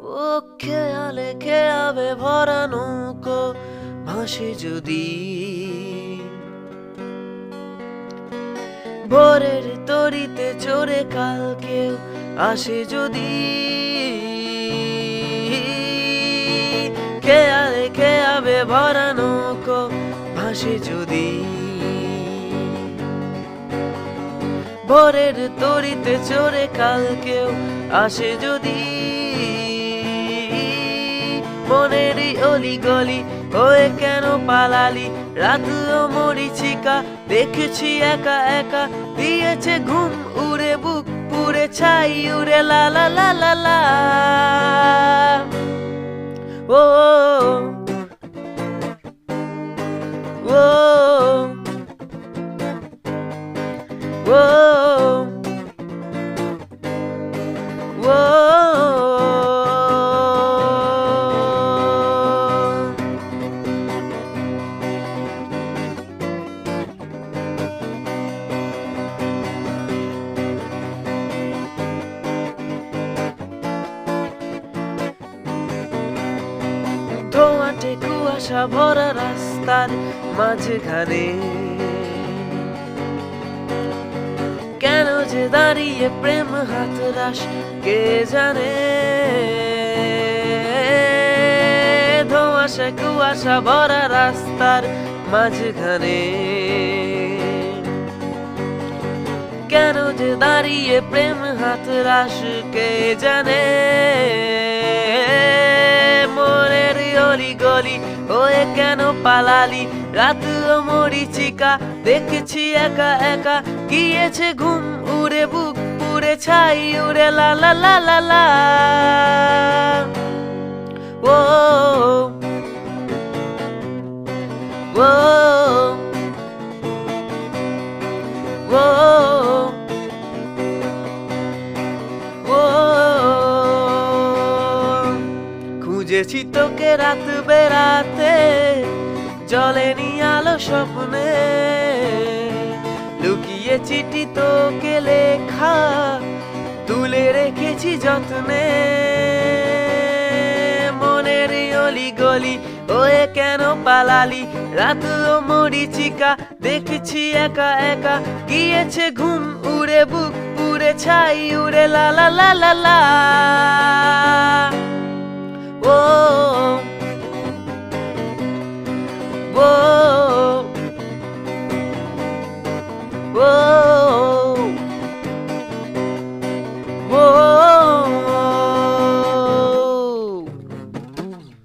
ও খেয়ালে খেয়াবে ভরা নৌকো ভাসে যদি ভোরের তরিতে চড়ে কালকে আসে যদি খেয়ালে খেয়াবে ভরা নৌকো ভাসে যদি ভোরের তরিতে চড়ে কালকেও আসে যদি মনেরই অলি গলি হয়ে কেন পালালি রাত মরিচিকা দেখেছি একা একা দিয়েছে ঘুম উড়ে বুক পুড়ে ছাই উড়ে লা লা লা লা লা ও ও ও ধোঁয়াটে কুয়াশা ভরা রাস্তার মাঝখানে কেন যে দাঁড়িয়ে প্রেম হাতরাস কে জানে ধোঁয়াশা কুয়াশা ভরা রাস্তার মাঝখানে কেন যে দাঁড়িয়ে প্রেম হাতরাস কে জানে মনের অলি গলি হয়ে কেন পালালি রাত মরিচিকা দেখেছি একা একা গিয়েছে ঘুম উড়ে বুক পুড়ে ছাই উড়ে লা লা লা লা লা ও ও ও খুঁজেছি তোকে রাত বেড়াতে জলেনি আলো স্বপ্নে লুকিয়ে চিঠি তোকে লেখা তুলে রেখেছি যত্নে মনের অলি গলি ওয়ে কেন পালালি রাত মরিচিকা দেখেছি একা একা গিয়েছে ঘুম উড়ে বুক পুড়ে ছাই উড়ে লা লা লা লা লা